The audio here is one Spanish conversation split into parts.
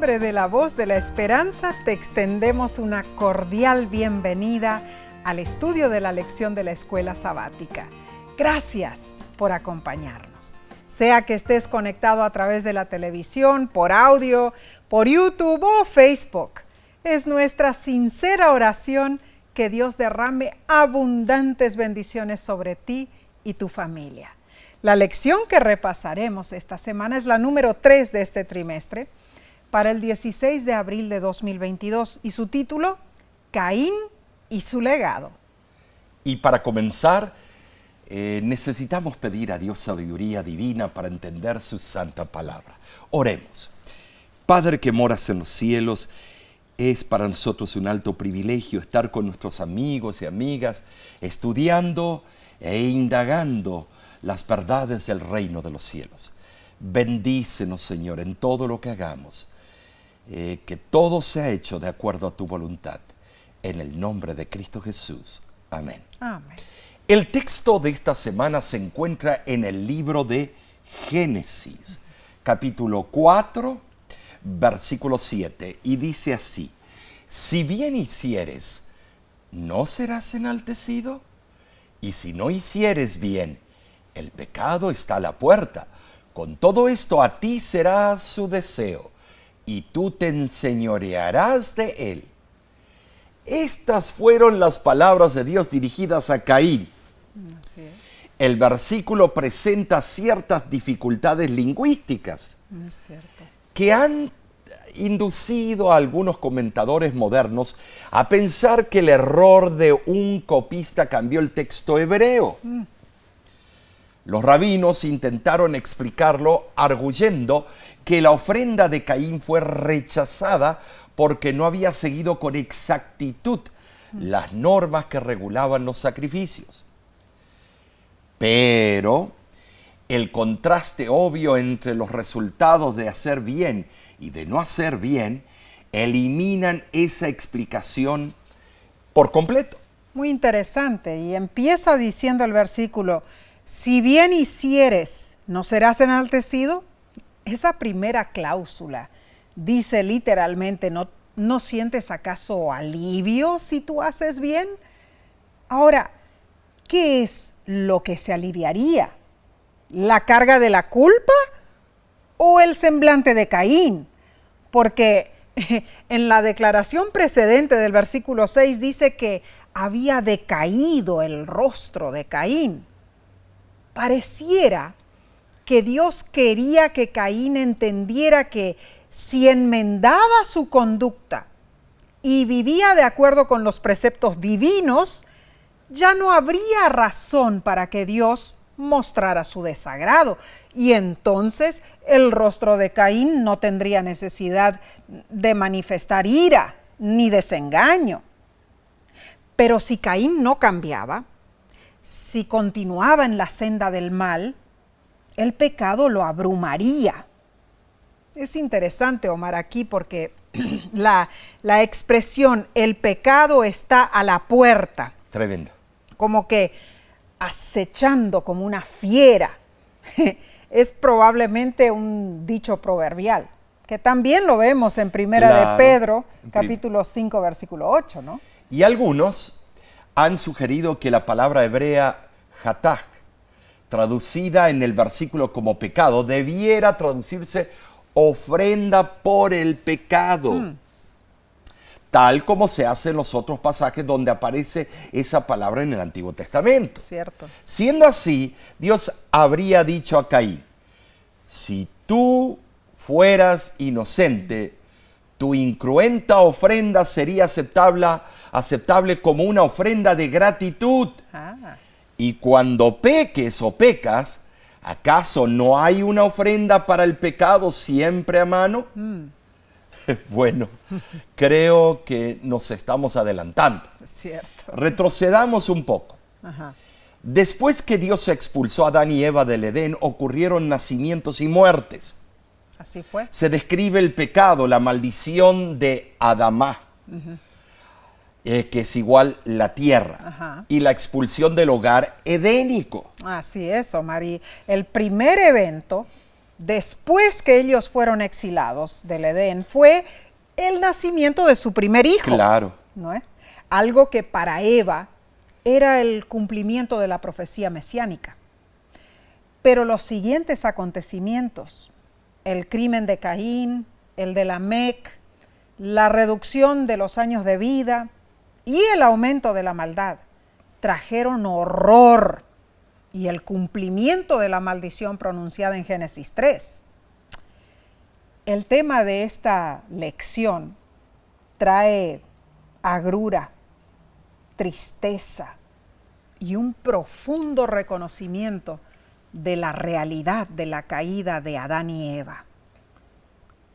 nombre de la Voz de la Esperanza, te extendemos una cordial bienvenida al estudio de la lección de la Escuela Sabática. Gracias por acompañarnos. Sea que estés conectado a través de la televisión, por audio, por YouTube o Facebook, es nuestra sincera oración que Dios derrame abundantes bendiciones sobre ti y tu familia. La lección que repasaremos esta semana es la número 3 de este trimestre, para el 16 de abril de 2022, y su título, Caín y su legado. Y para comenzar, necesitamos pedir a Dios sabiduría divina para entender su santa palabra. Oremos. Padre que moras en los cielos, es para nosotros un alto privilegio estar con nuestros amigos y amigas, estudiando e indagando las verdades del reino de los cielos. Bendícenos, Señor, en todo lo que hagamos, que todo sea hecho de acuerdo a tu voluntad. En el nombre de Cristo Jesús. Amén. Amén. El texto de esta semana se encuentra en el libro de Génesis, capítulo 4, versículo 7, y dice así: si bien hicieres, ¿no serás enaltecido? Y si no hicieres bien, el pecado está a la puerta. Con todo esto a ti será su deseo, y tú te enseñorearás de él. Estas fueron las palabras de Dios dirigidas a Caín. Así es. El versículo presenta ciertas dificultades lingüísticas que han inducido a algunos comentadores modernos a pensar que el error de un copista cambió el texto hebreo. Los rabinos intentaron explicarlo arguyendo que la ofrenda de Caín fue rechazada porque no había seguido con exactitud las normas que regulaban los sacrificios. Pero el contraste obvio entre los resultados de hacer bien y de no hacer bien eliminan esa explicación por completo. Muy interesante. Y empieza diciendo el versículo: si bien hicieres, ¿no serás enaltecido? Esa primera cláusula dice literalmente, ¿no sientes acaso alivio si tú haces bien? Ahora, ¿qué es lo que se aliviaría? ¿La carga de la culpa o el semblante de Caín? Porque en la declaración precedente del versículo 6 dice que había decaído el rostro de Caín. Pareciera que Dios quería que Caín entendiera que si enmendaba su conducta y vivía de acuerdo con los preceptos divinos, ya no habría razón para que Dios mostrara su desagrado. Y entonces el rostro de Caín no tendría necesidad de manifestar ira ni desengaño. Pero si Caín no cambiaba, si continuaba en la senda del mal, el pecado lo abrumaría. Es interesante, Omar, aquí porque la expresión "el pecado está a la puerta", Tremendo. como que acechando como una fiera, es probablemente un dicho proverbial, que también lo vemos en Primera de Pedro, capítulo 5, versículo 8, ¿no? Y algunos han sugerido que la palabra hebrea hatach, traducida en el versículo como pecado, debiera traducirse ofrenda por el pecado, tal como se hace en los otros pasajes donde aparece esa palabra en el Antiguo Testamento. Cierto. Siendo así, Dios habría dicho a Caín: si tú fueras inocente, tu incruenta ofrenda sería aceptable como una ofrenda de gratitud. Y cuando peques o pecas, ¿acaso no hay una ofrenda para el pecado siempre a mano? Bueno, creo que nos estamos adelantando. Cierto. Retrocedamos un poco. Después que Dios expulsó a Adán y Eva del Edén, ocurrieron nacimientos y muertes. Así fue. Se describe el pecado, la maldición de Adamá, que es igual la tierra, y la expulsión del hogar edénico. Así es, Omar. Y el primer evento después que ellos fueron exilados del Edén fue el nacimiento de su primer hijo. Claro. ¿No es? Algo que para Eva era el cumplimiento de la profecía mesiánica. Pero los siguientes acontecimientos, el crimen de Caín, el de Lamec, la reducción de los años de vida y el aumento de la maldad, trajeron horror y el cumplimiento de la maldición pronunciada en Génesis 3. El tema de esta lección trae agrura, tristeza y un profundo reconocimiento de la realidad de la caída de Adán y Eva.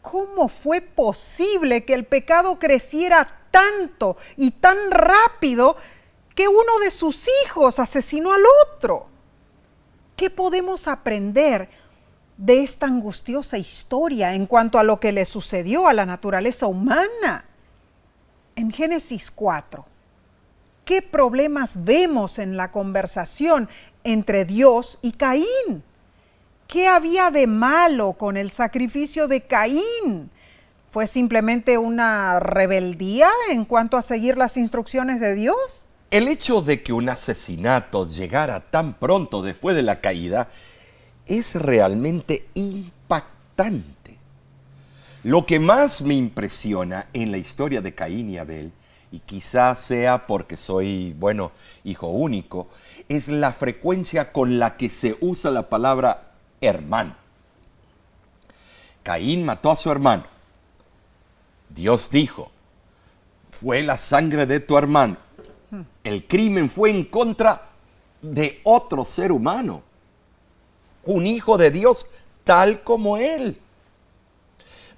¿Cómo fue posible que el pecado creciera tanto y tan rápido que uno de sus hijos asesinó al otro? ¿Qué podemos aprender de esta angustiosa historia en cuanto a lo que le sucedió a la naturaleza humana? En Génesis 4, ¿qué problemas vemos en la conversación entre Dios y Caín? ¿Qué había de malo con el sacrificio de Caín? ¿Fue simplemente una rebeldía en cuanto a seguir las instrucciones de Dios? El hecho de que un asesinato llegara tan pronto después de la caída es realmente impactante. Lo que más me impresiona en la historia de Caín y Abel, y quizás sea porque soy, hijo único, es la frecuencia con la que se usa la palabra hermano. Caín mató a su hermano. Dios dijo, fue la sangre de tu hermano. El crimen fue en contra de otro ser humano, un hijo de Dios tal como él.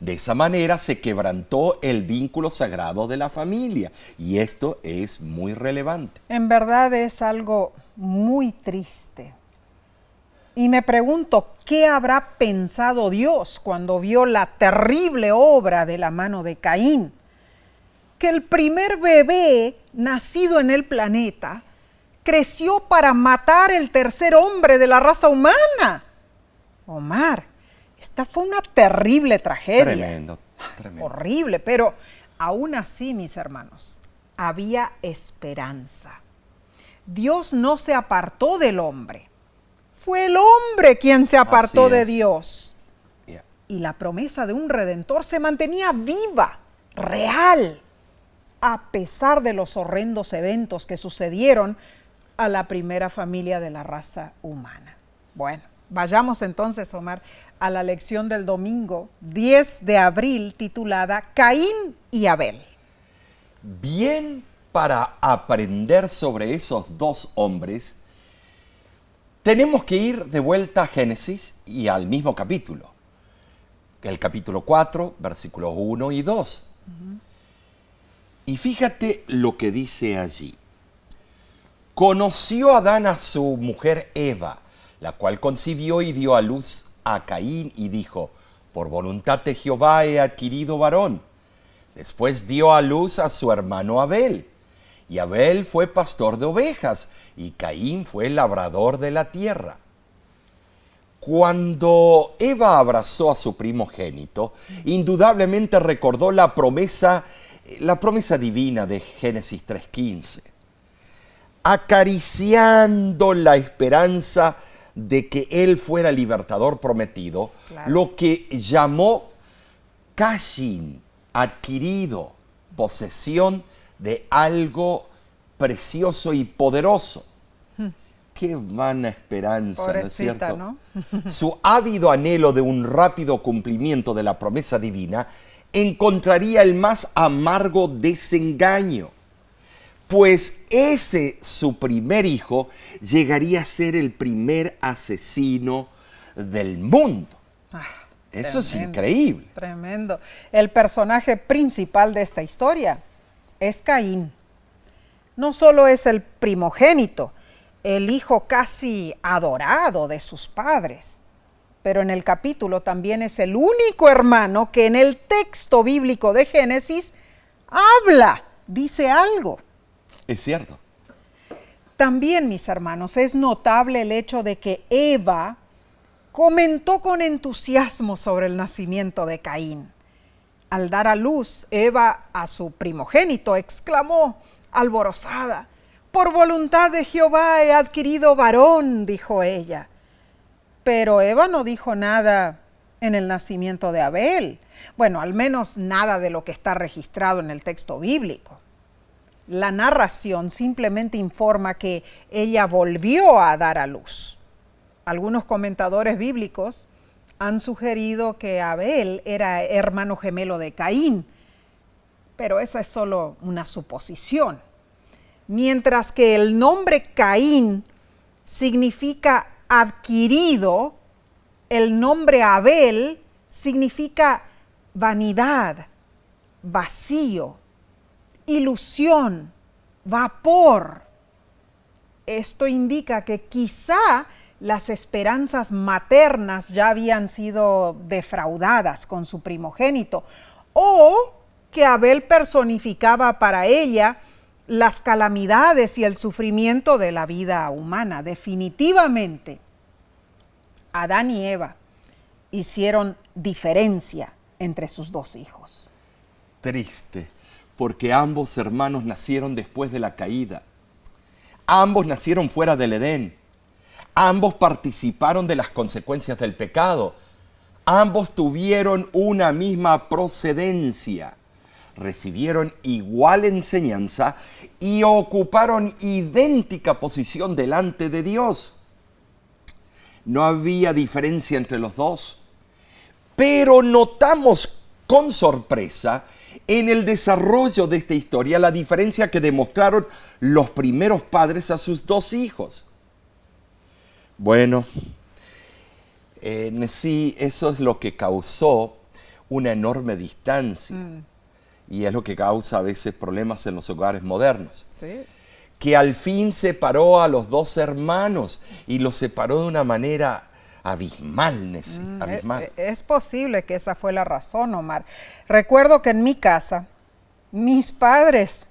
De esa manera se quebrantó el vínculo sagrado de la familia y esto es muy relevante. En verdad es algo muy triste. Y me pregunto, ¿qué habrá pensado Dios cuando vio la terrible obra de la mano de Caín? Que el primer bebé nacido en el planeta creció para matar el tercer hombre de la raza humana. Omar, esta fue una terrible tragedia. Tremendo. Horrible, pero aún así, mis hermanos, había esperanza. Dios no se apartó del hombre. Fue el hombre quien se apartó de Dios. Yeah. Y la promesa de un redentor se mantenía viva, real, a pesar de los horrendos eventos que sucedieron a la primera familia de la raza humana. Bueno, vayamos entonces, Omar, a la lección del domingo 10 de abril titulada Caín y Abel. Bien, para aprender sobre esos dos hombres, tenemos que ir de vuelta a Génesis y al mismo capítulo. El capítulo 4, versículos 1 y 2. Y fíjate lo que dice allí. Conoció Adán a su mujer Eva, la cual concibió y dio a luz a Caín y dijo, por voluntad de Jehová he adquirido varón. Después dio a luz a su hermano Abel. Y Abel fue pastor de ovejas y Caín fue labrador de la tierra. Cuando Eva abrazó a su primogénito, indudablemente recordó la promesa divina de Génesis 3:15, acariciando la esperanza de que él fuera el libertador prometido, claro. Lo que llamó Cashin, adquirido, posesión de algo precioso y poderoso. Qué vana esperanza, pobrecita, ¿no es cierto? Su ávido anhelo de un rápido cumplimiento de la promesa divina encontraría el más amargo desengaño, pues ese, su primer hijo, llegaría a ser el primer asesino del mundo. Eso es increíble. Tremendo. El personaje principal de esta historia es Caín. No solo es el primogénito, el hijo casi adorado de sus padres, pero en el capítulo también es el único hermano que en el texto bíblico de Génesis habla, dice algo. Es cierto. También, mis hermanos, es notable el hecho de que Eva comentó con entusiasmo sobre el nacimiento de Caín. Al dar a luz Eva a su primogénito, exclamó alborozada: «Por voluntad de Jehová he adquirido varón», dijo ella. Pero Eva no dijo nada en el nacimiento de Abel. Bueno, al menos nada de lo que está registrado en el texto bíblico. La narración simplemente informa que ella volvió a dar a luz. Algunos comentadores bíblicos han sugerido que Abel era hermano gemelo de Caín, pero esa es solo una suposición. Mientras que el nombre Caín significa adquirido, el nombre Abel significa vanidad, vacío, ilusión, vapor. Esto indica que quizá las esperanzas maternas ya habían sido defraudadas con su primogénito, o que Abel personificaba para ella las calamidades y el sufrimiento de la vida humana. Definitivamente, Adán y Eva hicieron diferencia entre sus dos hijos. Triste, porque ambos hermanos nacieron después de la caída. Ambos nacieron fuera del Edén. Ambos participaron de las consecuencias del pecado. Ambos tuvieron una misma procedencia. Recibieron igual enseñanza y ocuparon idéntica posición delante de Dios. No había diferencia entre los dos, pero notamos con sorpresa en el desarrollo de esta historia la diferencia que demostraron los primeros padres a sus dos hijos. Bueno, sí, eso es lo que causó una enorme distancia. Y es lo que causa a veces problemas en los hogares modernos. Sí. Que al fin separó a los dos hermanos y los separó de una manera abismal, abismal. Es posible que esa fue la razón, Omar. Recuerdo que en mi casa, mis padres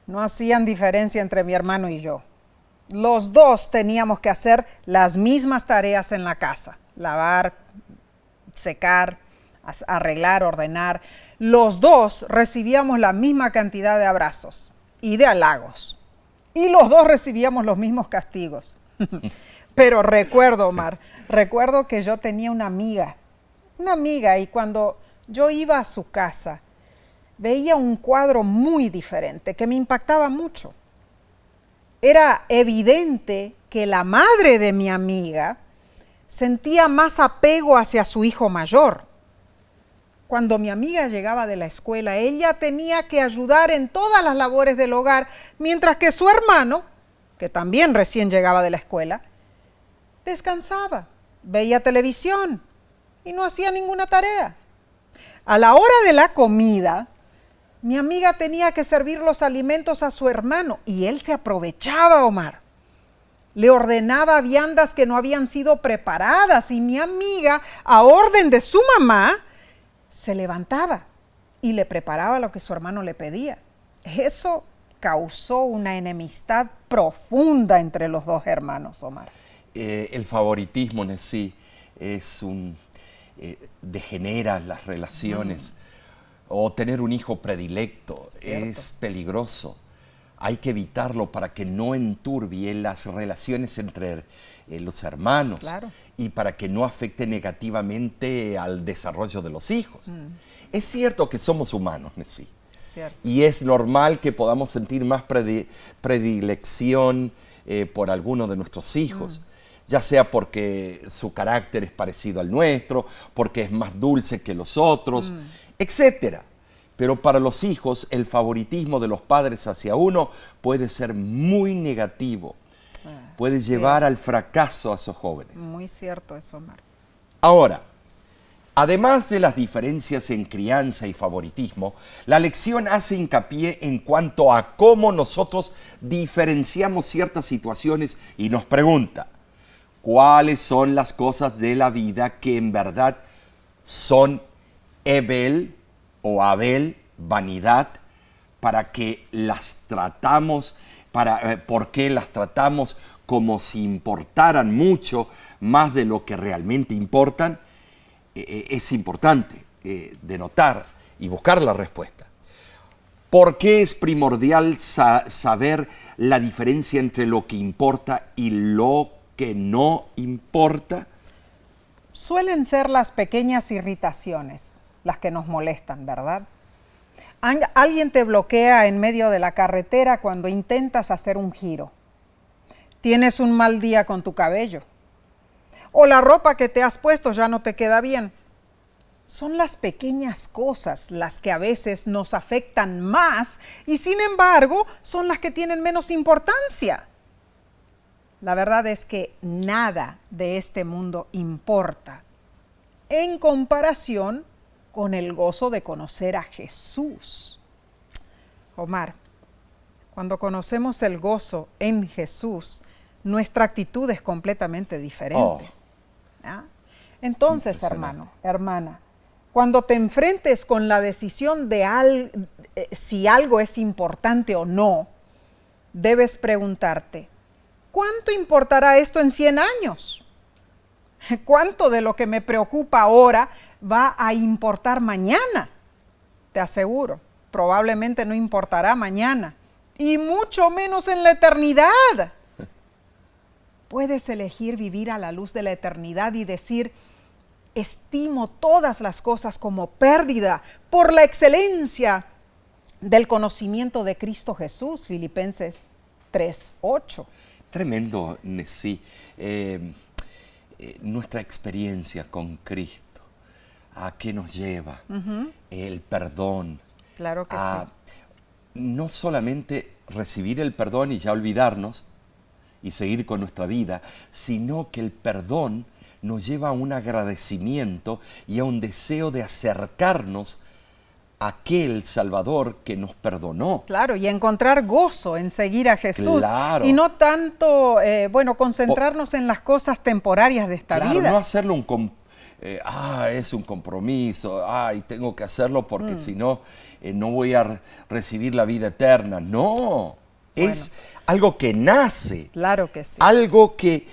no hacían diferencia entre mi hermano y yo. Los dos teníamos que hacer las mismas tareas en la casa: lavar, secar, arreglar, ordenar. Los dos recibíamos la misma cantidad de abrazos y de halagos. Y los dos recibíamos los mismos castigos. Pero recuerdo, Omar, recuerdo que yo tenía una amiga, y cuando yo iba a su casa, veía un cuadro muy diferente que me impactaba mucho. Era evidente que la madre de mi amiga sentía más apego hacia su hijo mayor. Cuando mi amiga llegaba de la escuela, ella tenía que ayudar en todas las labores del hogar, mientras que su hermano, que también recién llegaba de la escuela, descansaba, veía televisión y no hacía ninguna tarea. A la hora de la comida, mi amiga tenía que servir los alimentos a su hermano y él se aprovechaba, Omar. Le ordenaba viandas que no habían sido preparadas y mi amiga, a orden de su mamá, se levantaba y le preparaba lo que su hermano le pedía. Eso causó una enemistad profunda entre los dos hermanos, Omar. El favoritismo en sí degenera las relaciones. O tener un hijo predilecto es peligroso. Hay que evitarlo para que no enturbie las relaciones entre los hermanos. Claro. Y para que no afecte negativamente al desarrollo de los hijos. Es cierto que somos humanos, sí. Cierto. Y es normal que podamos sentir más predilección por alguno de nuestros hijos. Ya sea porque su carácter es parecido al nuestro, porque es más dulce que los otros, etcétera. Pero para los hijos, el favoritismo de los padres hacia uno puede ser muy negativo. Puede llevar al fracaso a esos jóvenes. Muy cierto eso, Omar. Ahora, además de las diferencias en crianza y favoritismo, la lección hace hincapié en cuanto a cómo nosotros diferenciamos ciertas situaciones y nos pregunta: ¿cuáles son las cosas de la vida que en verdad son Abel, vanidad, para que las tratamos, por qué las tratamos como si importaran mucho más de lo que realmente importan, es importante de notar y buscar la respuesta. ¿Por qué es primordial saber la diferencia entre lo que importa y lo que no importa? Suelen ser las pequeñas irritaciones las que nos molestan, ¿verdad? Alguien te bloquea en medio de la carretera cuando intentas hacer un giro. Tienes un mal día con tu cabello. O la ropa que te has puesto ya no te queda bien. Son las pequeñas cosas las que a veces nos afectan más y sin embargo son las que tienen menos importancia. La verdad es que nada de este mundo importa en comparación con el gozo de conocer a Jesús. Omar, cuando conocemos el gozo en Jesús, nuestra actitud es completamente diferente. ¿Ah? Entonces, hermano, hermana, cuando te enfrentes con la decisión de si algo es importante o no, debes preguntarte, ¿cuánto importará esto en 100 años? ¿Cuánto de lo que me preocupa ahora va a importar mañana? Te aseguro, probablemente no importará mañana, y mucho menos en la eternidad. Puedes elegir vivir a la luz de la eternidad y decir, estimo todas las cosas como pérdida por la excelencia del conocimiento de Cristo Jesús, Filipenses 3:8. Tremendo, sí. Nuestra experiencia con Cristo, ¿a qué nos lleva? El perdón. Claro que sí. No solamente recibir el perdón y ya olvidarnos y seguir con nuestra vida, sino que el perdón nos lleva a un agradecimiento y a un deseo de acercarnos a aquel Salvador que nos perdonó. Claro, y encontrar gozo en seguir a Jesús. Claro. Y no tanto, concentrarnos en las cosas temporarias de esta vida. No hacerlo es un compromiso, y tengo que hacerlo porque si no, no voy a recibir la vida eterna. No, es algo que nace. Claro que sí. Algo que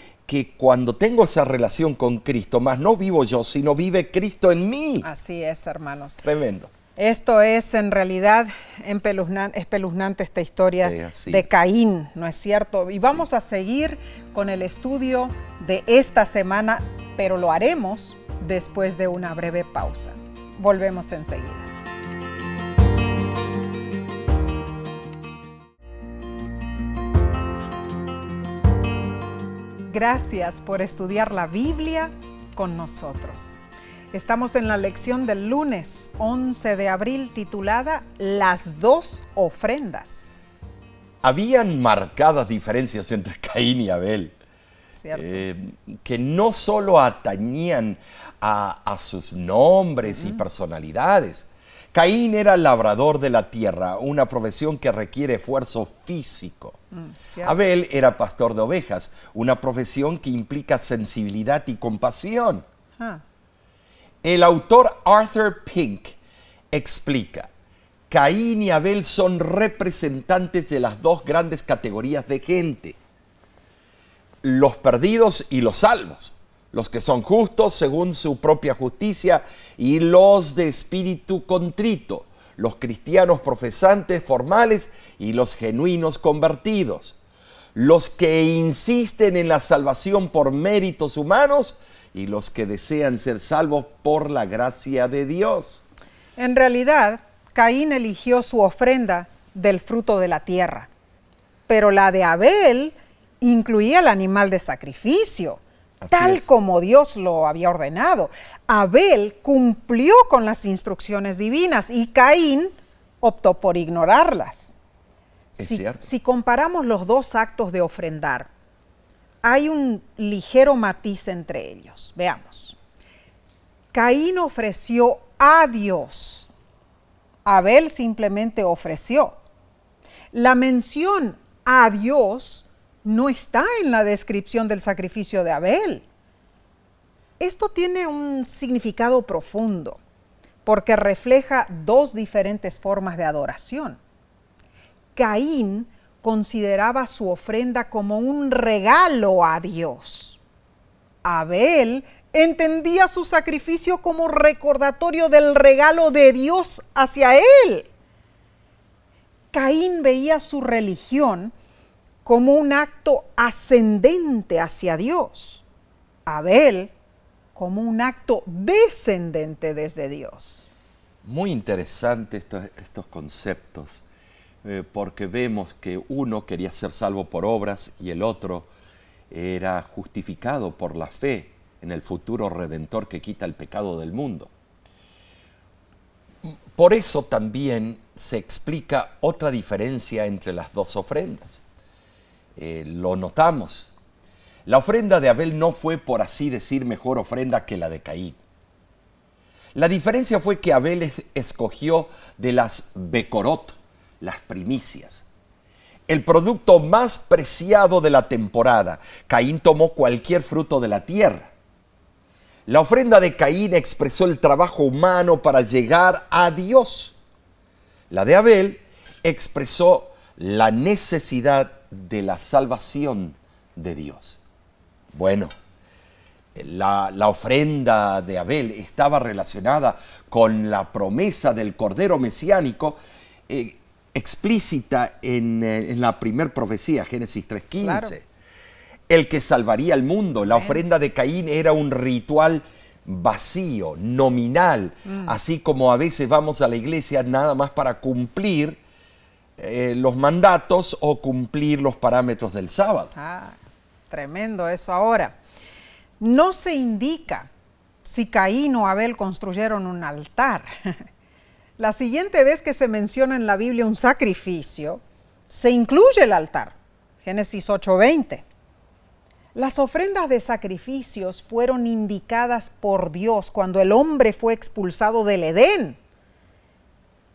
cuando tengo esa relación con Cristo, más no vivo yo, sino vive Cristo en mí. Así es, hermanos. Tremendo. Esto es en realidad espeluznante esta historia de Caín, ¿no es cierto? Y vamos a seguir con el estudio de esta semana, pero lo haremos después de una breve pausa. Volvemos enseguida. Gracias por estudiar la Biblia con nosotros. Estamos en la lección del lunes 11 de abril titulada Las dos ofrendas. Habían marcadas diferencias entre Caín y Abel, que no solo atañían a sus nombres y personalidades. Caín era labrador de la tierra, una profesión que requiere esfuerzo físico. Abel era pastor de ovejas, una profesión que implica sensibilidad y compasión. El autor Arthur Pink explica, Caín y Abel son representantes de las dos grandes categorías de gente, los perdidos y los salvos, los que son justos según su propia justicia y los de espíritu contrito, los cristianos profesantes formales y los genuinos convertidos, los que insisten en la salvación por méritos humanos y los que desean ser salvos por la gracia de Dios. En realidad, Caín eligió su ofrenda del fruto de la tierra, pero la de Abel incluía el animal de sacrificio, tal como Dios lo había ordenado. Abel cumplió con las instrucciones divinas y Caín optó por ignorarlas. Si comparamos los dos actos de ofrendar, hay un ligero matiz entre ellos. Veamos. Caín ofreció a Dios. Abel simplemente ofreció. La mención a Dios no está en la descripción del sacrificio de Abel. Esto tiene un significado profundo porque refleja dos diferentes formas de adoración. Caín consideraba su ofrenda como un regalo a Dios. Abel entendía su sacrificio como recordatorio del regalo de Dios hacia él. Caín veía su religión como un acto ascendente hacia Dios. Abel como un acto descendente desde Dios. Muy interesante estos conceptos, porque vemos que uno quería ser salvo por obras y el otro era justificado por la fe en el futuro redentor que quita el pecado del mundo. Por eso también se explica otra diferencia entre las dos ofrendas. Lo notamos. La ofrenda de Abel no fue, por así decir, mejor ofrenda que la de Caín. La diferencia fue que Abel escogió de las becorot, las primicias, el producto más preciado de la temporada. Caín tomó cualquier fruto de la tierra. La ofrenda de Caín expresó el trabajo humano para llegar a Dios. La de Abel expresó la necesidad de la salvación de Dios. Bueno, la ofrenda de Abel estaba relacionada con la promesa del Cordero Mesiánico explícita en la primer profecía, Génesis 3:15. Claro. El que salvaría al mundo. La ofrenda de Caín era un ritual vacío, nominal, así como a veces vamos a la iglesia nada más para cumplir los mandatos o cumplir los parámetros del sábado. Tremendo eso. Ahora, no se indica si Caín o Abel construyeron un altar. La siguiente vez que se menciona en la Biblia un sacrificio, se incluye el altar. Génesis 8:20. Las ofrendas de sacrificios fueron indicadas por Dios cuando el hombre fue expulsado del Edén.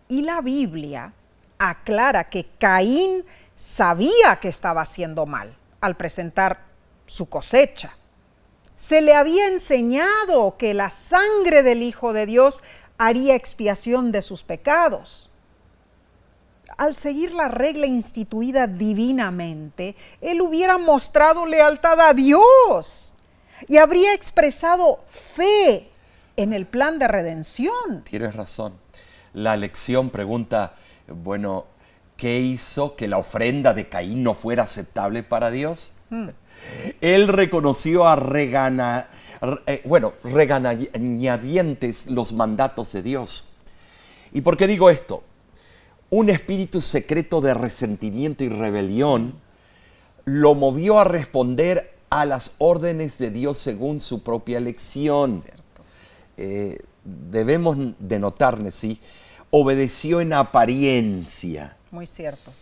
Y la Biblia aclara que Caín sabía que estaba haciendo mal al presentar su cosecha. Se le había enseñado que la sangre del Hijo de Dios haría expiación de sus pecados. Al seguir la regla instituida divinamente, él hubiera mostrado lealtad a Dios y habría expresado fe en el plan de redención. Tienes razón. La lección pregunta, bueno, ¿qué hizo que la ofrenda de Caín no fuera aceptable para Dios? Él reconoció a regañadientes los mandatos de Dios. ¿Y por qué digo esto? Un espíritu secreto de resentimiento y rebelión lo movió a responder a las órdenes de Dios según su propia elección. Debemos de notar, ¿sí? Obedeció en apariencia. Muy cierto.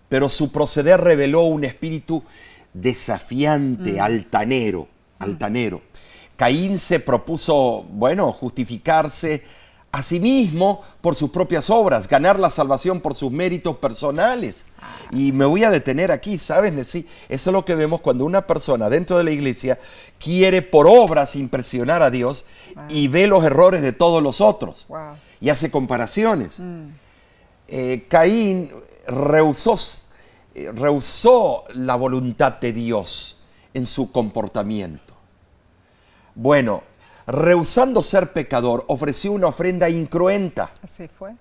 Pero su proceder reveló un espíritu desafiante, altanero. Caín se propuso, justificarse a sí mismo por sus propias obras, ganar la salvación por sus méritos personales. Y me voy a detener aquí, ¿sabes, Nesí? Eso es lo que vemos cuando una persona dentro de la iglesia quiere por obras impresionar a Dios y ve los errores de todos los otros y hace comparaciones. Caín rehusó la voluntad de Dios en su comportamiento. Rehusando ser pecador, ofreció una ofrenda incruenta. Así fue.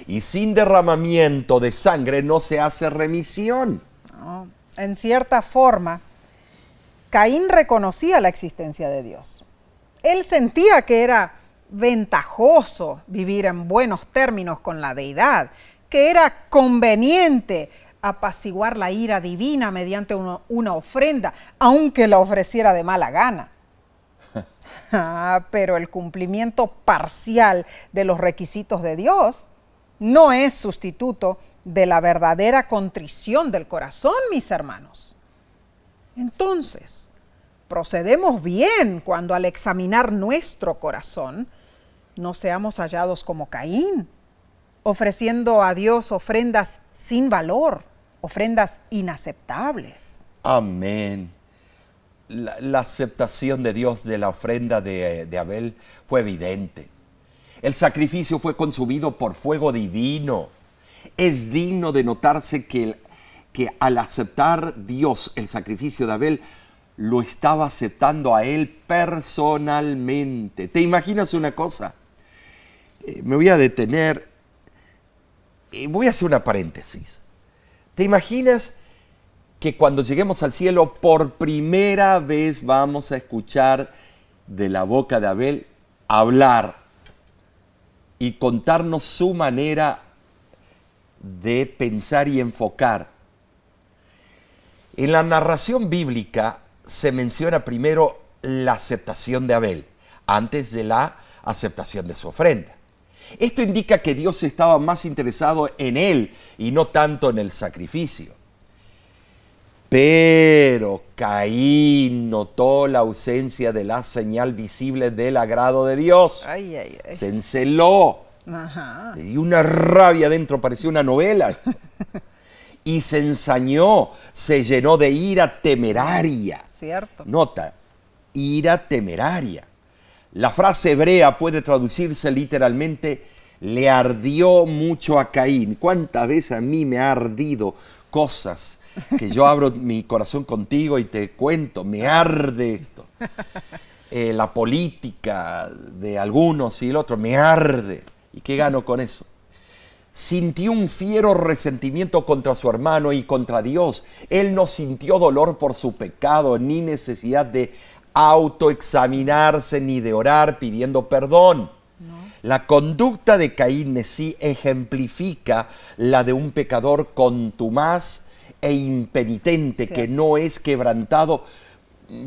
Y sin derramamiento de sangre no se hace remisión. No. En cierta forma, Caín reconocía la existencia de Dios. Él sentía que era ventajoso vivir en buenos términos con la deidad, que era conveniente apaciguar la ira divina mediante una ofrenda, aunque la ofreciera de mala gana. Pero el cumplimiento parcial de los requisitos de Dios no es sustituto de la verdadera contrición del corazón, mis hermanos. Entonces, procedemos bien cuando al examinar nuestro corazón no seamos hallados como Caín, ofreciendo a Dios ofrendas sin valor, ofrendas inaceptables. Amén. La aceptación de Dios de la ofrenda de Abel fue evidente. El sacrificio fue consumido por fuego divino. Es digno de notarse que que al aceptar Dios el sacrificio de Abel, lo estaba aceptando a él personalmente. ¿Te imaginas una cosa? Me voy a detener. Voy a hacer una paréntesis. ¿Te imaginas que cuando lleguemos al cielo por primera vez vamos a escuchar de la boca de Abel hablar y contarnos su manera de pensar y enfocar? En la narración bíblica se menciona primero la aceptación de Abel, antes de la aceptación de su ofrenda. Esto indica que Dios estaba más interesado en él y no tanto en el sacrificio. Pero Caín notó la ausencia de la señal visible del agrado de Dios. Ay, ay, ay. Se enceló. Ajá. Le dio una rabia dentro, parecía una novela. Y se ensañó, se llenó de ira temeraria. Cierto. Nota, ira temeraria. La frase hebrea puede traducirse literalmente, le ardió mucho a Caín. ¿Cuántas veces a mí me ha ardido cosas que yo abro mi corazón contigo y te cuento? Me arde esto. La política de algunos y el otro, me arde. ¿Y qué gano con eso? Sintió un fiero resentimiento contra su hermano y contra Dios. Él no sintió dolor por su pecado, ni necesidad de autoexaminarse, ni de orar pidiendo perdón. No. La conducta de Caín Mesí ejemplifica la de un pecador contumaz e impenitente, sí, que no es quebrantado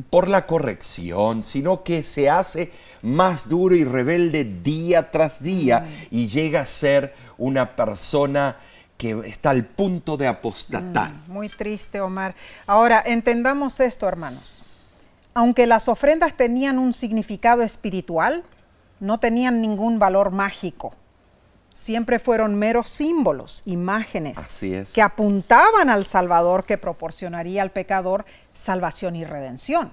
por la corrección, sino que se hace más duro y rebelde día tras día y llega a ser una persona que está al punto de apostatar. Muy triste, Omar. Ahora, entendamos esto, hermanos. Aunque las ofrendas tenían un significado espiritual, no tenían ningún valor mágico. Siempre fueron meros símbolos, imágenes, así es, que apuntaban al Salvador que proporcionaría al pecador salvación y redención.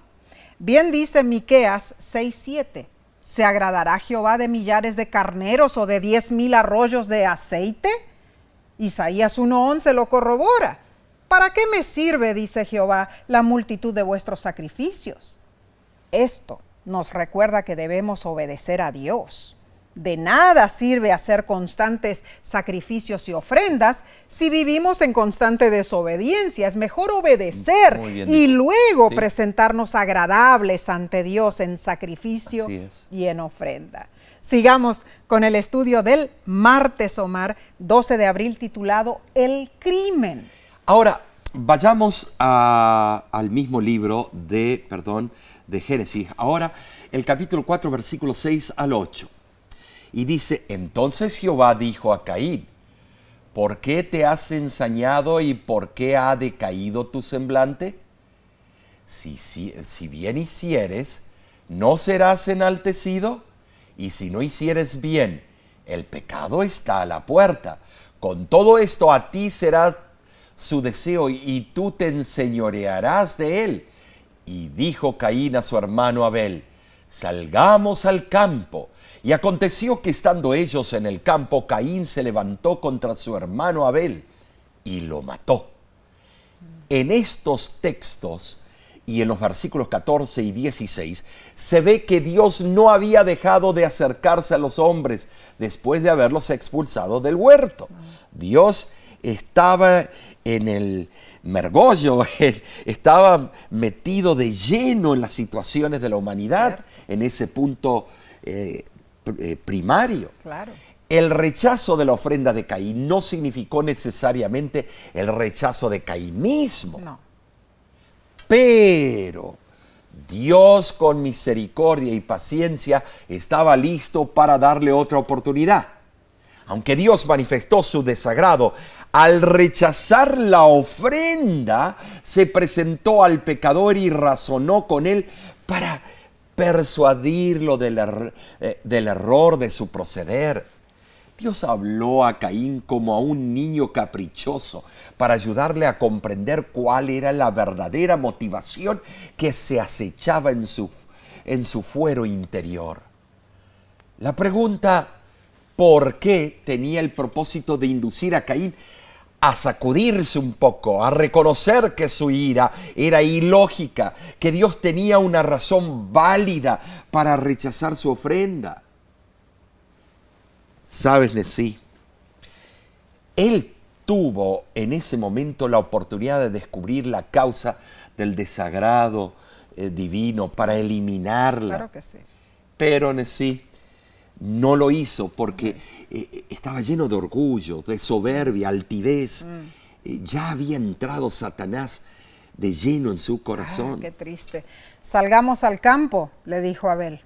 Bien dice Miqueas 6:7, ¿se agradará Jehová de millares de carneros o de 10,000 arroyos de aceite? Isaías 1:11 lo corrobora. ¿Para qué me sirve, dice Jehová, la multitud de vuestros sacrificios? Esto nos recuerda que debemos obedecer a Dios. De nada sirve hacer constantes sacrificios y ofrendas si vivimos en constante desobediencia. Es mejor obedecer y luego presentarnos agradables ante Dios en sacrificio y en ofrenda. Sigamos con el estudio del martes, Omar, 12 de abril, titulado El crimen. Ahora, vayamos al mismo libro de Génesis. Ahora, el capítulo 4, versículos 6 al 8. Y dice, entonces Jehová dijo a Caín, ¿por qué te has ensañado y por qué ha decaído tu semblante? Si bien hicieres, ¿no serás enaltecido? Y si no hicieres bien, el pecado está a la puerta. Con todo esto a ti será su deseo y tú te enseñorearás de él. Y dijo Caín a su hermano Abel, salgamos al campo. Y aconteció que estando ellos en el campo, Caín se levantó contra su hermano Abel y lo mató. En estos textos y en los versículos 14 y 16 se ve que Dios no había dejado de acercarse a los hombres después de haberlos expulsado del huerto. Dios estaba en el mergollo, estaba metido de lleno en las situaciones de la humanidad, en ese punto primario. Claro. El rechazo de la ofrenda de Caín no significó necesariamente el rechazo de Caín mismo. No. Pero Dios, con misericordia y paciencia, estaba listo para darle otra oportunidad. Aunque Dios manifestó su desagrado, al rechazar la ofrenda, se presentó al pecador y razonó con él para persuadirlo del error de su proceder. Dios habló a Caín como a un niño caprichoso para ayudarle a comprender cuál era la verdadera motivación que se acechaba en su fuero interior. La pregunta ¿por qué? Tenía el propósito de inducir a Caín a sacudirse un poco, a reconocer que su ira era ilógica, que Dios tenía una razón válida para rechazar su ofrenda. ¿Sabes, Nesí? Él tuvo en ese momento la oportunidad de descubrir la causa del desagrado divino para eliminarla. Claro que sí. Pero Nesí no lo hizo porque estaba lleno de orgullo, de soberbia, altivez. Ya había entrado Satanás de lleno en su corazón. Qué triste. Salgamos al campo, le dijo Abel.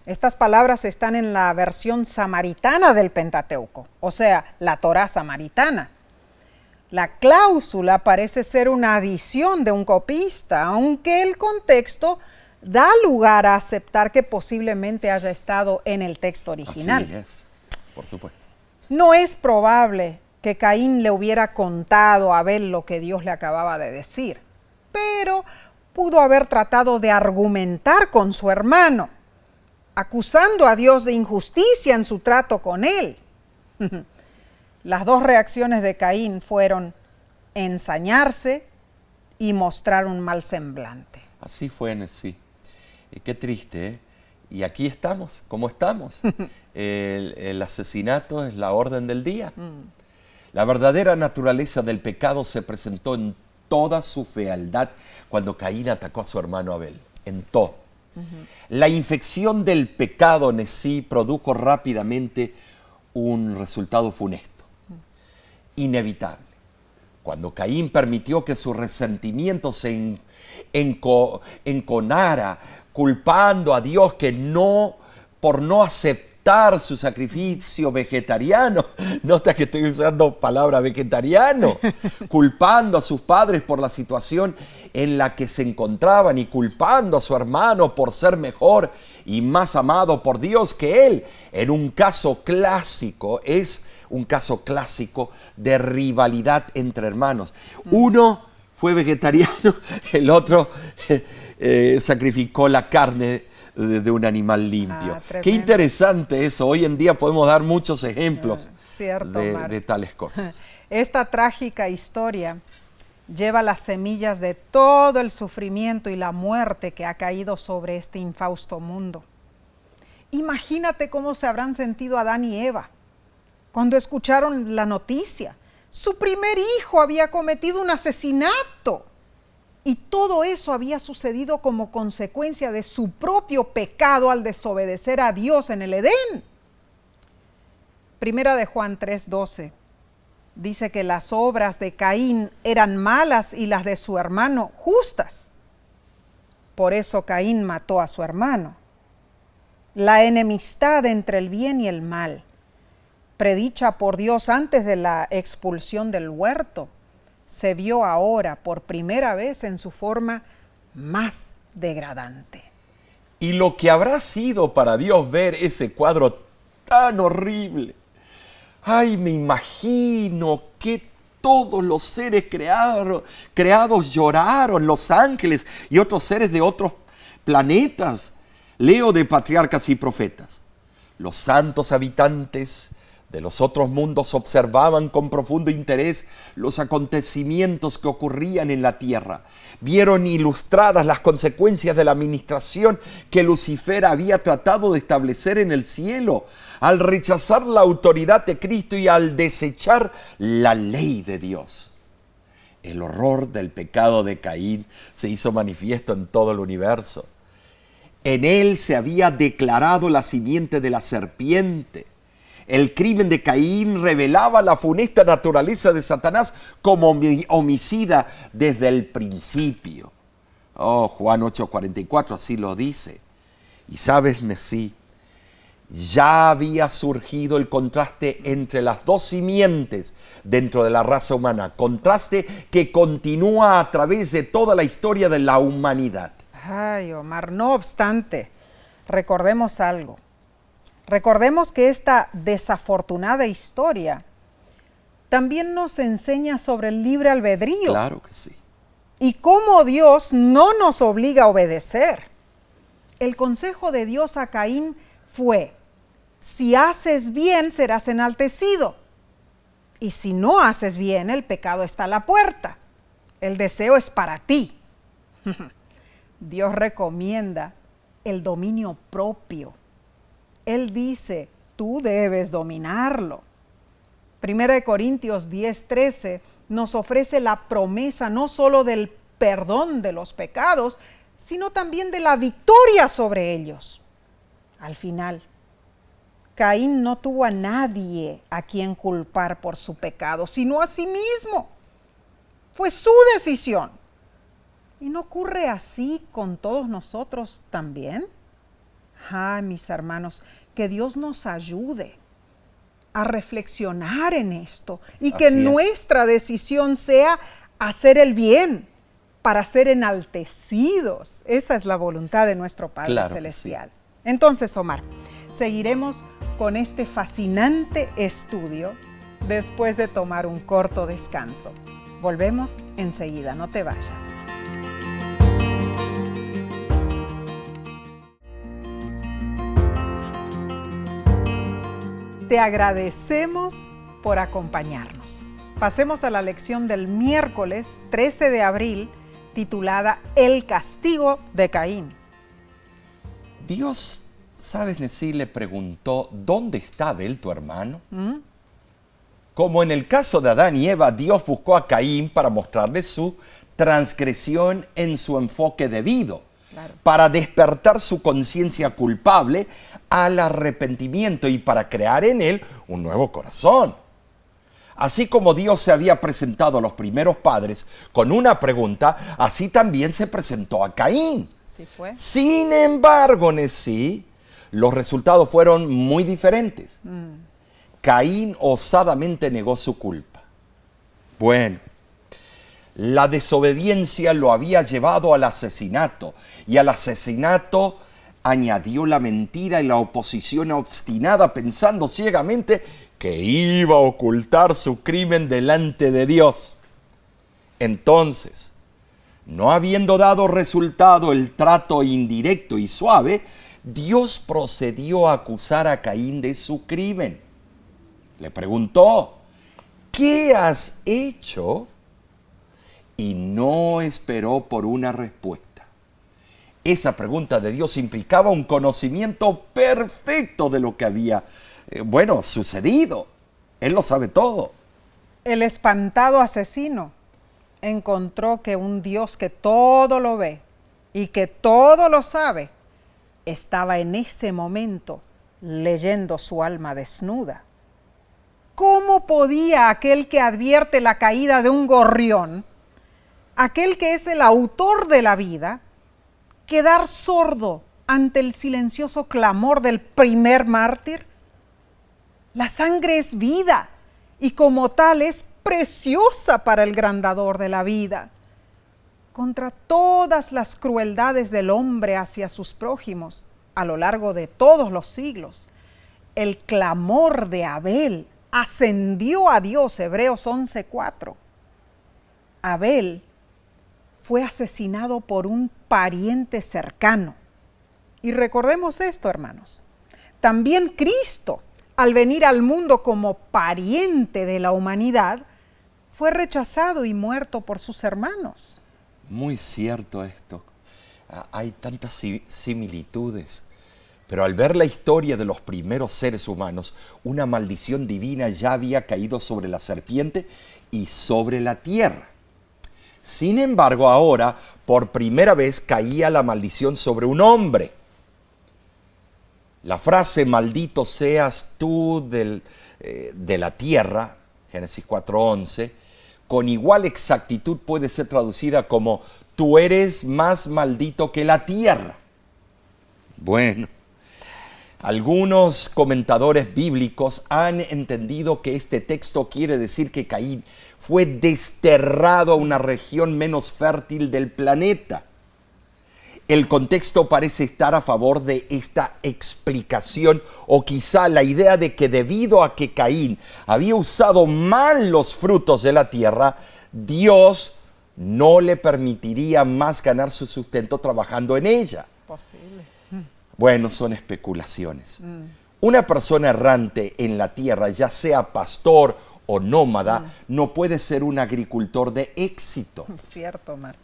Estas palabras están en la versión samaritana del Pentateuco, o sea, la Torá samaritana. La cláusula parece ser una adición de un copista, aunque el contexto da lugar a aceptar que posiblemente haya estado en el texto original. Así es, por supuesto. No es probable que Caín le hubiera contado a Abel lo que Dios le acababa de decir, pero pudo haber tratado de argumentar con su hermano, acusando a Dios de injusticia en su trato con él. Las dos reacciones de Caín fueron ensañarse y mostrar un mal semblante. Así fue, Nesí. Qué triste, ¿eh? Y aquí estamos, como estamos. El asesinato es la orden del día. La verdadera naturaleza del pecado se presentó en toda su fealdad cuando Caín atacó a su hermano Abel. En todo. La infección del pecado, Nesí, produjo rápidamente un resultado funesto, inevitable. Cuando Caín permitió que su resentimiento se enconara, culpando a Dios por no aceptar su sacrificio vegetariano. Nota que estoy usando palabra vegetariano. Culpando a sus padres por la situación en la que se encontraban y culpando a su hermano por ser mejor y más amado por Dios que él. En un caso clásico, es un caso clásico de rivalidad entre hermanos. Uno fue vegetariano, el otro sacrificó la carne de un animal limpio. Qué interesante eso. Hoy en día podemos dar muchos ejemplos de tales cosas. Esta trágica historia lleva las semillas de todo el sufrimiento y la muerte que ha caído sobre este infausto mundo. Imagínate cómo se habrán sentido Adán y Eva cuando escucharon la noticia. Su primer hijo había cometido un asesinato. Y todo eso había sucedido como consecuencia de su propio pecado al desobedecer a Dios en el Edén. Primera de Juan 3:12 dice que las obras de Caín eran malas y las de su hermano justas. Por eso Caín mató a su hermano. La enemistad entre el bien y el mal, predicha por Dios antes de la expulsión del huerto, se vio ahora por primera vez en su forma más degradante. Y lo que habrá sido para Dios ver ese cuadro tan horrible. Ay, me imagino que todos los seres creados lloraron, los ángeles y otros seres de otros planetas. Leo de Patriarcas y Profetas. Los santos habitantes de los otros mundos observaban con profundo interés los acontecimientos que ocurrían en la tierra. Vieron ilustradas las consecuencias de la administración que Lucifer había tratado de establecer en el cielo, al rechazar la autoridad de Cristo y al desechar la ley de Dios. El horror del pecado de Caín se hizo manifiesto en todo el universo. En él se había declarado la simiente de la serpiente. El crimen de Caín revelaba la funesta naturaleza de Satanás como homicida desde el principio. Oh, Juan 8:44 así lo dice. Y sabes, Nesí, ya había surgido el contraste entre las dos simientes dentro de la raza humana. Contraste que continúa a través de toda la historia de la humanidad. Ay, Omar, no obstante, recordemos algo. Recordemos que esta desafortunada historia también nos enseña sobre el libre albedrío. Claro que sí. Y cómo Dios no nos obliga a obedecer. El consejo de Dios a Caín fue: si haces bien serás enaltecido, Y si no haces bien, el pecado está a la puerta. El deseo es para ti. Dios recomienda el dominio propio. Él dice, tú debes dominarlo. 1 Corintios 10:13 nos ofrece la promesa no solo del perdón de los pecados, sino también de la victoria sobre ellos. Al final, Caín no tuvo a nadie a quien culpar por su pecado, sino a sí mismo. Fue su decisión. ¿Y no ocurre así con todos nosotros también? Mis hermanos, que Dios nos ayude a reflexionar en esto y que nuestra decisión sea hacer el bien para ser enaltecidos. Esa es la voluntad de nuestro Padre Celestial. Sí. Entonces, Omar, seguiremos con este fascinante estudio después de tomar un corto descanso. Volvemos enseguida, no te vayas. Te agradecemos por acompañarnos. Pasemos a la lección del miércoles 13 de abril, titulada El castigo de Caín. Dios, ¿sabes, Nesí? Le preguntó, ¿dónde está Abel, tu hermano? Como en el caso de Adán y Eva, Dios buscó a Caín para mostrarle su transgresión en su enfoque debido, para despertar su conciencia culpable al arrepentimiento y para crear en él un nuevo corazón. Así como Dios se había presentado a los primeros padres con una pregunta, así también se presentó a Caín. Sí fue. Sin embargo, Nesí, los resultados fueron muy diferentes. Caín osadamente negó su culpa. Bueno, la desobediencia lo había llevado al asesinato, y al asesinato añadió la mentira y la oposición obstinada, pensando ciegamente que iba a ocultar su crimen delante de Dios. Entonces, no habiendo dado resultado el trato indirecto y suave, Dios procedió a acusar a Caín de su crimen. Le preguntó, ¿qué has hecho? Y no esperó por una respuesta. Esa pregunta de Dios implicaba un conocimiento perfecto de lo que había, sucedido. Él lo sabe todo. El espantado asesino encontró que un Dios que todo lo ve y que todo lo sabe, estaba en ese momento leyendo su alma desnuda. ¿Cómo podía aquel que advierte la caída de un gorrión, aquel que es el autor de la vida, quedar sordo ante el silencioso clamor del primer mártir? La sangre es vida y como tal es preciosa para el gran dador de la vida. Contra todas las crueldades del hombre hacia sus prójimos a lo largo de todos los siglos, el clamor de Abel ascendió a Dios, Hebreos 11:4. Abel fue asesinado por un pariente cercano. Y recordemos esto, hermanos. También Cristo, al venir al mundo como pariente de la humanidad, fue rechazado y muerto por sus hermanos. Muy cierto esto. Hay tantas similitudes. Pero al ver la historia de los primeros seres humanos, una maldición divina ya había caído sobre la serpiente y sobre la tierra. Sin embargo, ahora, por primera vez, caía la maldición sobre un hombre. La frase, maldito seas tú de la tierra, Génesis 4:11, con igual exactitud puede ser traducida como, tú eres más maldito que la tierra. Bueno, algunos comentadores bíblicos han entendido que este texto quiere decir que Caín fue desterrado a una región menos fértil del planeta. El contexto parece estar a favor de esta explicación, o quizá la idea de que debido a que Caín había usado mal los frutos de la tierra, Dios no le permitiría más ganar su sustento trabajando en ella. Posible. Bueno, son especulaciones. Una persona errante en la tierra, ya sea pastor o nómada, no puede ser un agricultor de éxito. Cierto, Omar.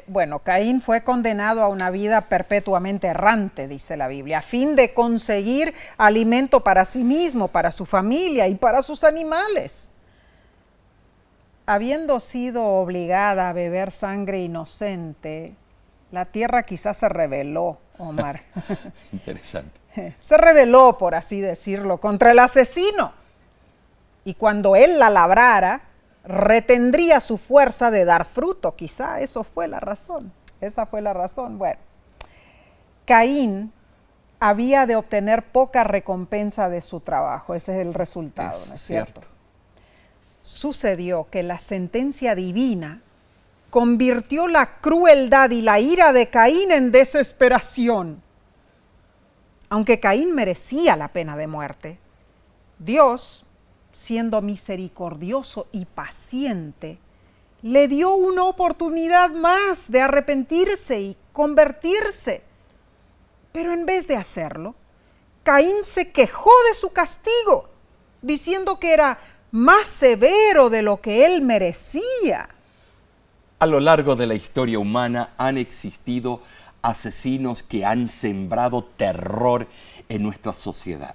Bueno, Caín fue condenado a una vida perpetuamente errante, dice la Biblia, a fin de conseguir alimento para sí mismo, para su familia y para sus animales. Habiendo sido obligada a beber sangre inocente, la tierra quizás se rebeló, Omar. Interesante. Se rebeló, por así decirlo, contra el asesino. Y cuando él la labrara, retendría su fuerza de dar fruto. Quizá eso fue la razón. Esa fue la razón. Bueno, Caín había de obtener poca recompensa de su trabajo. Ese es el resultado, ¿no es cierto? Sucedió que la sentencia divina convirtió la crueldad y la ira de Caín en desesperación. Aunque Caín merecía la pena de muerte, Dios, siendo misericordioso y paciente, le dio una oportunidad más de arrepentirse y convertirse. Pero en vez de hacerlo, Caín se quejó de su castigo, diciendo que era más severo de lo que él merecía. A lo largo de la historia humana han existido asesinos que han sembrado terror en nuestra sociedad.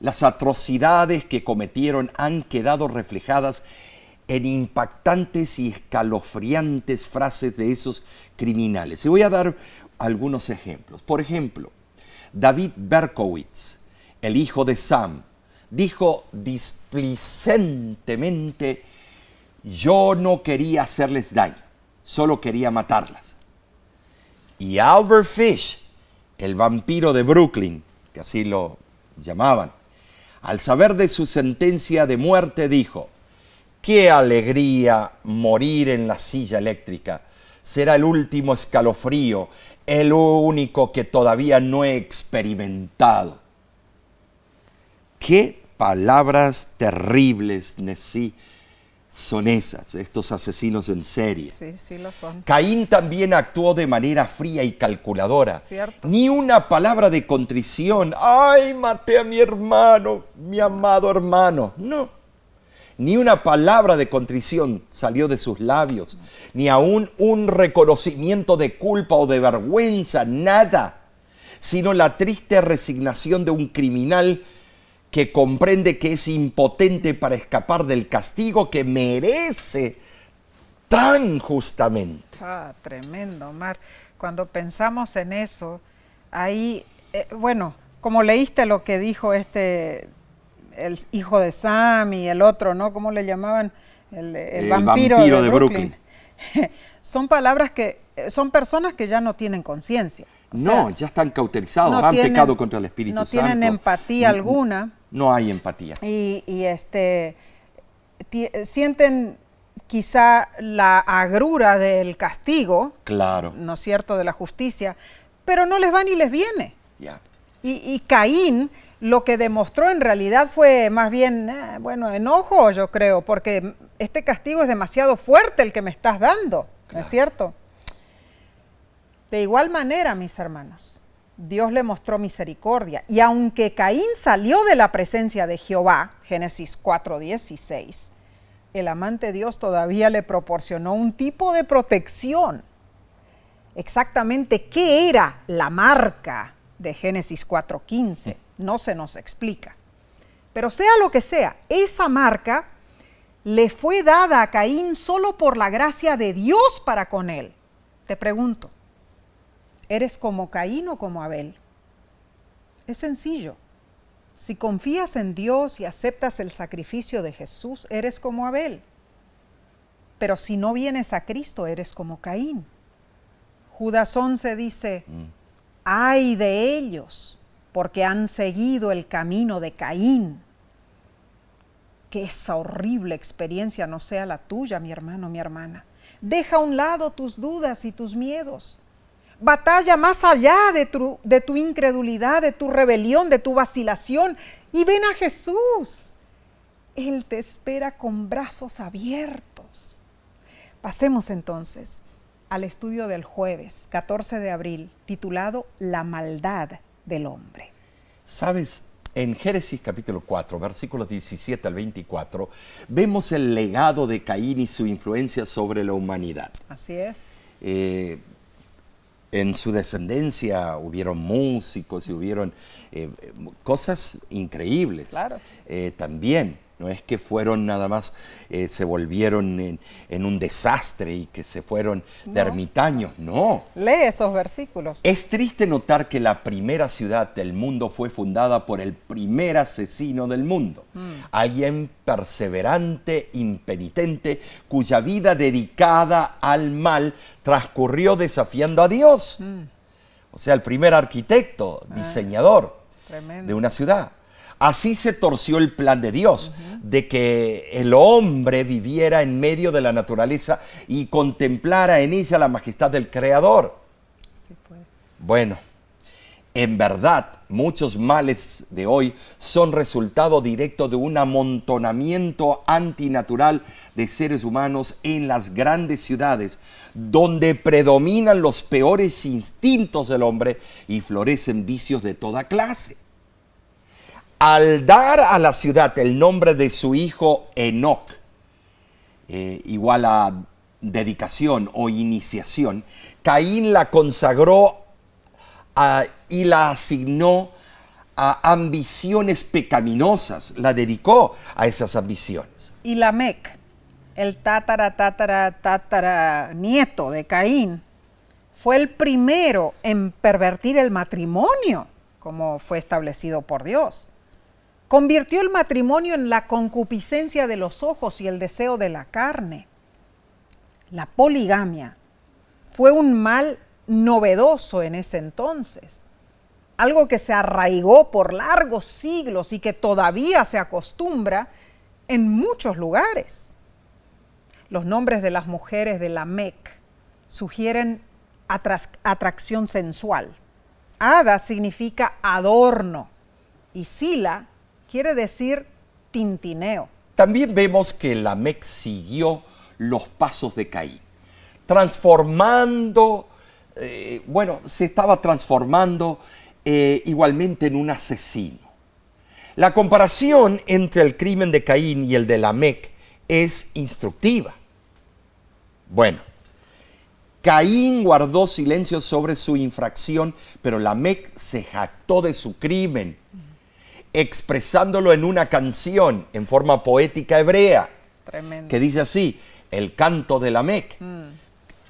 Las atrocidades que cometieron han quedado reflejadas en impactantes y escalofriantes frases de esos criminales. Y voy a dar algunos ejemplos. Por ejemplo, David Berkowitz, el hijo de Sam, dijo displicentemente: yo no quería hacerles daño, solo quería matarlas. Y Albert Fish, el vampiro de Brooklyn, que así lo llamaban, al saber de su sentencia de muerte dijo: qué alegría morir en la silla eléctrica. Será el último escalofrío, el único que todavía no he experimentado. Qué palabras terribles, Nessie, son esas, estos asesinos en serie. Sí, sí lo son. Caín también actuó de manera fría y calculadora. Cierto. Ni una palabra de contrición. ¡Ay, maté a mi hermano, mi amado hermano! No. Ni una palabra de contrición salió de sus labios. Ni aún un reconocimiento de culpa o de vergüenza, nada. Sino la triste resignación de un criminal que comprende que es impotente para escapar del castigo que merece tan justamente. Tremendo, Omar. Cuando pensamos en eso, ahí, bueno, como leíste lo que dijo el hijo de Sam y el otro, ¿no? ¿Cómo le llamaban? El vampiro de Brooklyn. Son palabras que, son personas que ya no tienen conciencia. No, ya están cauterizados, han pecado contra el Espíritu Santo. No tienen empatía alguna. No hay empatía. Y sienten quizá la agrura del castigo, claro, ¿no es cierto?, de la justicia, pero no les va ni les viene. Yeah. Y Caín lo que demostró en realidad fue más bien, enojo, yo creo, porque este castigo es demasiado fuerte el que me estás dando, ¿no es cierto? De igual manera, mis hermanos, Dios le mostró misericordia, y aunque Caín salió de la presencia de Jehová, Génesis 4:16, el amante Dios todavía le proporcionó un tipo de protección. Exactamente qué era la marca de Génesis 4:15, no se nos explica. Pero sea lo que sea, esa marca le fue dada a Caín solo por la gracia de Dios para con él. Te pregunto, ¿eres como Caín o como Abel? Es sencillo. Si confías en Dios y aceptas el sacrificio de Jesús, eres como Abel. Pero si no vienes a Cristo, eres como Caín. Judas 11 dice, ay de ellos, porque han seguido el camino de Caín. Que esa horrible experiencia no sea la tuya, mi hermano, mi hermana. Deja a un lado tus dudas y tus miedos. Batalla más allá de tu incredulidad, de tu rebelión, de tu vacilación, y ven a Jesús. Él te espera con brazos abiertos. Pasemos entonces al estudio del jueves 14 de abril, titulado La maldad del hombre. ¿Sabes? en Génesis capítulo 4, versículos 17 al 24, vemos el legado de Caín y su influencia sobre la humanidad. Así es. En su descendencia hubieron músicos y hubieron cosas increíbles. Claro. También, no es que fueron nada más, se volvieron en un desastre y que se fueron de ermitaños, no. Lee esos versículos. Es triste notar que la primera ciudad del mundo fue fundada por el primer asesino del mundo. Alguien perseverante, impenitente, cuya vida dedicada al mal transcurrió desafiando a Dios. O sea, el primer arquitecto, diseñador Tremendo. de una ciudad. Así se torció el plan de Dios, de que el hombre viviera en medio de la naturaleza y contemplara en ella la majestad del Creador. Sí fue. Bueno, en verdad, muchos males de hoy son resultado directo de un amontonamiento antinatural de seres humanos en las grandes ciudades, donde predominan los peores instintos del hombre y florecen vicios de toda clase. Al dar a la ciudad el nombre de su hijo Enoc, igual a dedicación o iniciación, Caín la consagró y la asignó a ambiciones pecaminosas, la dedicó a esas ambiciones. Y Lamec, el tatara nieto de Caín, fue el primero en pervertir el matrimonio, como fue establecido por Dios. Convirtió el matrimonio en la concupiscencia de los ojos y el deseo de la carne. La poligamia fue un mal novedoso en ese entonces, algo que se arraigó por largos siglos y que todavía se acostumbra en muchos lugares. Los nombres de las mujeres de Lamec sugieren atracción sensual. Ada significa adorno y Sila quiere decir tintineo. También vemos que Lamec siguió los pasos de Caín, transformando, se estaba transformando igualmente en un asesino. La comparación entre el crimen de Caín y el de Lamec es instructiva. Bueno, Caín guardó silencio sobre su infracción, pero Lamec se jactó de su crimen, expresándolo en una canción en forma poética hebrea. Tremendo. Que dice así, el canto de Lamec.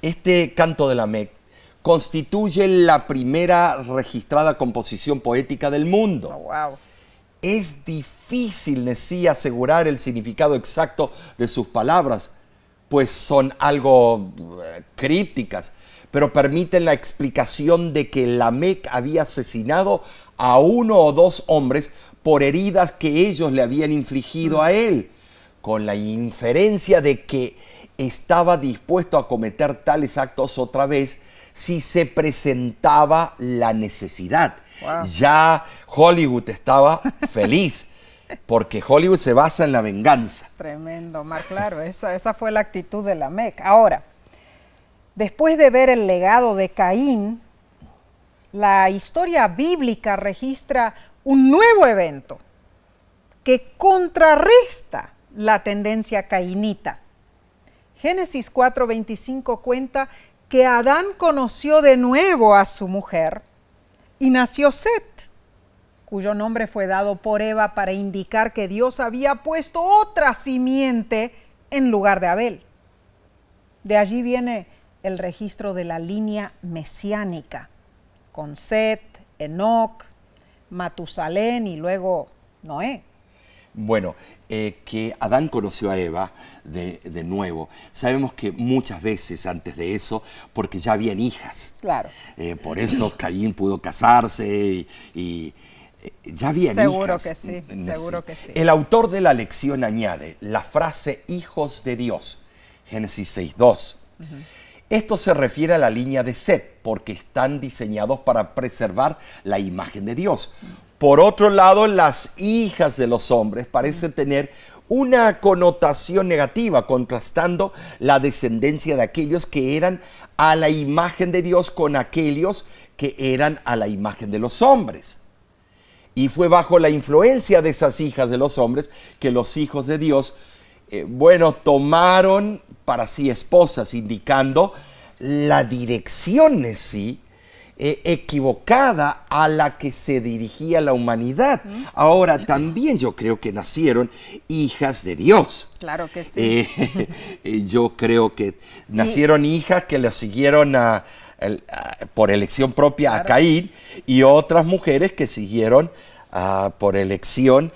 Este canto de Lamec constituye la primera registrada composición poética del mundo. Oh, wow. Es difícil, sí, asegurar el significado exacto de sus palabras, pues son algo crípticas, pero permiten la explicación de que Lamec había asesinado a uno o dos hombres por heridas que ellos le habían infligido a él, con la inferencia de que estaba dispuesto a cometer tales actos otra vez si se presentaba la necesidad. Wow. Ya Hollywood estaba feliz, porque Hollywood se basa en la venganza. Tremendo, Mar, claro, esa fue la actitud de Lamec. Ahora, después de ver el legado de Caín, la historia bíblica registra un nuevo evento que contrarresta la tendencia cainita. Génesis 4:25 cuenta que Adán conoció de nuevo a su mujer y nació Set, cuyo nombre fue dado por Eva para indicar que Dios había puesto otra simiente en lugar de Abel. De allí viene el registro de la línea mesiánica, con Set, Enoc, Matusalén y luego Noé. Bueno, que Adán conoció a Eva de nuevo. Sabemos que muchas veces antes de eso, porque ya habían hijas. Claro. Por eso Caín pudo casarse y ya habían Seguro hijas. que sí, seguro que sí. El autor de la lección añade la frase hijos de Dios, Génesis 6:2. Esto se refiere a la línea de Set, porque están diseñados para preservar la imagen de Dios. Por otro lado, las hijas de los hombres parecen tener una connotación negativa, contrastando la descendencia de aquellos que eran a la imagen de Dios con aquellos que eran a la imagen de los hombres. Y fue bajo la influencia de esas hijas de los hombres que los hijos de Dios, tomaron para sí esposas, indicando la dirección en sí equivocada a la que se dirigía la humanidad. Ahora, también yo creo que nacieron hijas de Dios. Claro que sí. Yo creo que nacieron hijas que le siguieron por elección propia, claro, a Caín, y otras mujeres que siguieron por elección,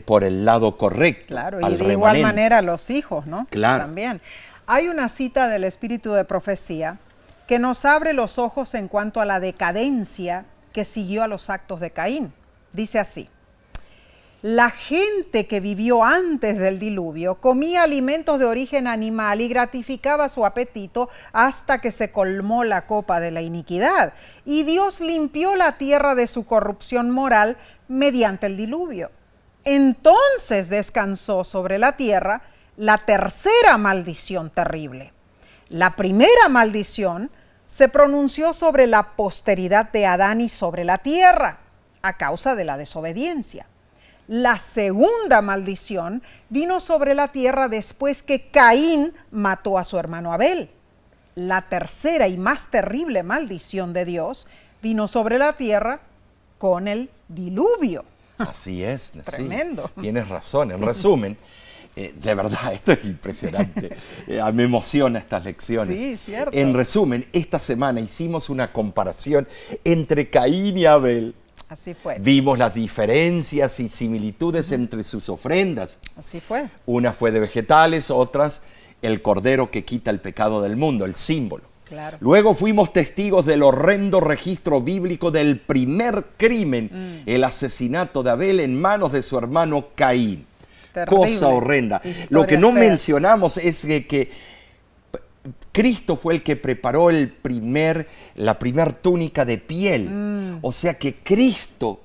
por el lado correcto. Claro, y de igual manera los hijos, ¿no? Claro. También. Hay una cita del Espíritu de Profecía que nos abre los ojos en cuanto a la decadencia que siguió a los actos de Caín. Dice así: la gente que vivió antes del diluvio comía alimentos de origen animal y gratificaba su apetito hasta que se colmó la copa de la iniquidad. Y Dios limpió la tierra de su corrupción moral mediante el diluvio. Entonces descansó sobre la tierra la tercera maldición terrible. La primera maldición se pronunció sobre la posteridad de Adán y sobre la tierra, a causa de la desobediencia. La segunda maldición vino sobre la tierra después que Caín mató a su hermano Abel. La tercera y más terrible maldición de Dios vino sobre la tierra con el diluvio. Así es. Tremendo. Sí, tienes razón. En resumen, de verdad, esto es impresionante. Me emociona estas lecciones. Sí, cierto. En resumen, esta semana hicimos una comparación entre Caín y Abel. Así fue. Vimos las diferencias y similitudes entre sus ofrendas. Así fue. Una fue de vegetales, otras el cordero que quita el pecado del mundo, el símbolo. Claro. Luego fuimos testigos del horrendo registro bíblico del primer crimen, el asesinato de Abel en manos de su hermano Caín. Terrible. Cosa horrenda. Historia Lo que no fea. mencionamos es que Cristo fue el que preparó la primer túnica de piel. O sea que Cristo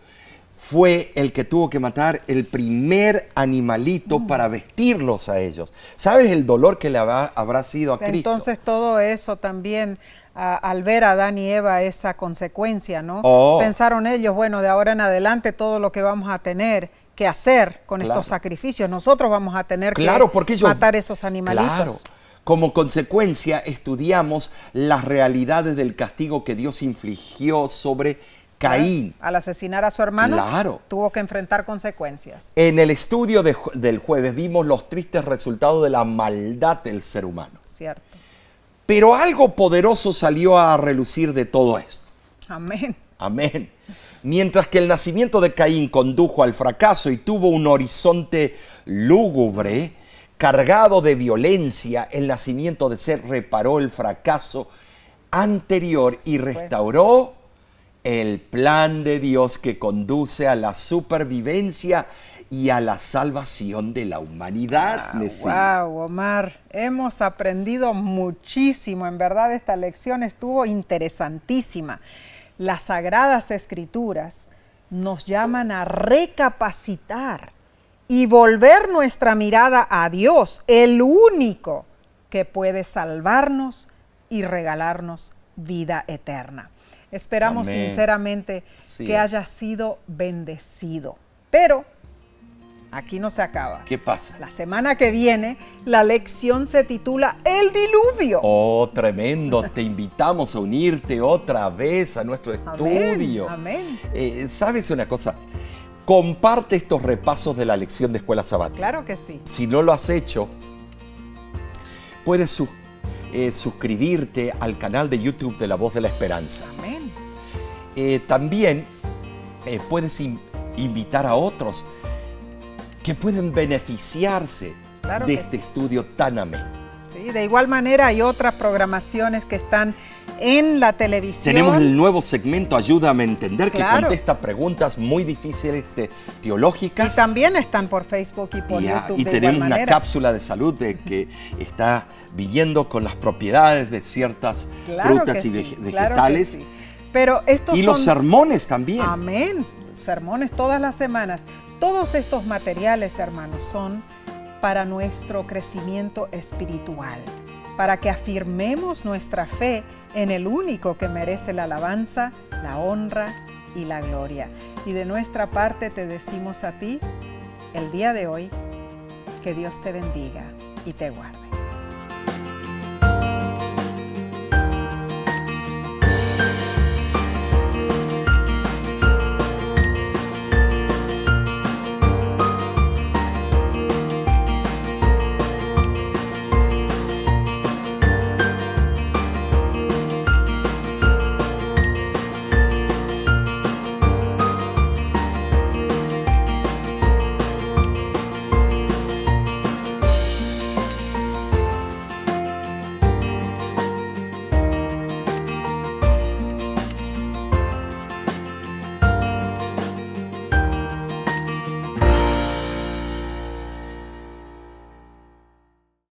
fue el que tuvo que matar el primer animalito para vestirlos a ellos. ¿Sabes el dolor que le habrá sido a Cristo? Entonces todo eso también, al ver a Adán y Eva, esa consecuencia, ¿no? Pensaron ellos, bueno, de ahora en adelante todo lo que vamos a tener que hacer con estos sacrificios, nosotros vamos a tener que matar esos animalitos. Claro. Como consecuencia, estudiamos las realidades del castigo que Dios infligió sobre Caín. Al asesinar a su hermano, claro, tuvo que enfrentar consecuencias. En el estudio del jueves vimos los tristes resultados de la maldad del ser humano. Cierto. Pero algo poderoso salió a relucir de todo esto. Amén. Amén. Mientras que el nacimiento de Caín condujo al fracaso y tuvo un horizonte lúgubre, cargado de violencia, el nacimiento de Seth reparó el fracaso anterior y restauró el plan de Dios que conduce a la supervivencia y a la salvación de la humanidad. Wow, Omar, hemos aprendido muchísimo. En verdad, esta lección estuvo interesantísima. Las Sagradas Escrituras nos llaman a recapacitar y volver nuestra mirada a Dios, el único que puede salvarnos y regalarnos vida eterna. Esperamos sinceramente que haya sido bendecido. Pero aquí no se acaba. ¿Qué pasa? La semana que viene, la lección se titula El Diluvio. Oh, tremendo. Te invitamos a unirte otra vez a nuestro estudio. Amén. ¿Sabes una cosa? Comparte estos repasos de la lección de Escuela Sabática. Claro que sí. Si no lo has hecho, puedes suscribirte al canal de YouTube de La Voz de la Esperanza. Amén. También puedes invitar a otros que pueden beneficiarse de este estudio tan ameno. Sí, de igual manera hay otras programaciones que están en la televisión. Tenemos el nuevo segmento Ayúdame a Entender, que contesta preguntas muy difíciles teológicas. Y también están por Facebook y por YouTube. Y tenemos una cápsula de salud que está viviendo con las propiedades de ciertas frutas y vegetales. Claro que sí. Pero estos y los sermones también. Amén. Sermones todas las semanas. Todos estos materiales, hermanos, son para nuestro crecimiento espiritual, para que afirmemos nuestra fe en el único que merece la alabanza, la honra y la gloria. Y de nuestra parte te decimos a ti, el día de hoy, que Dios te bendiga y te guarde.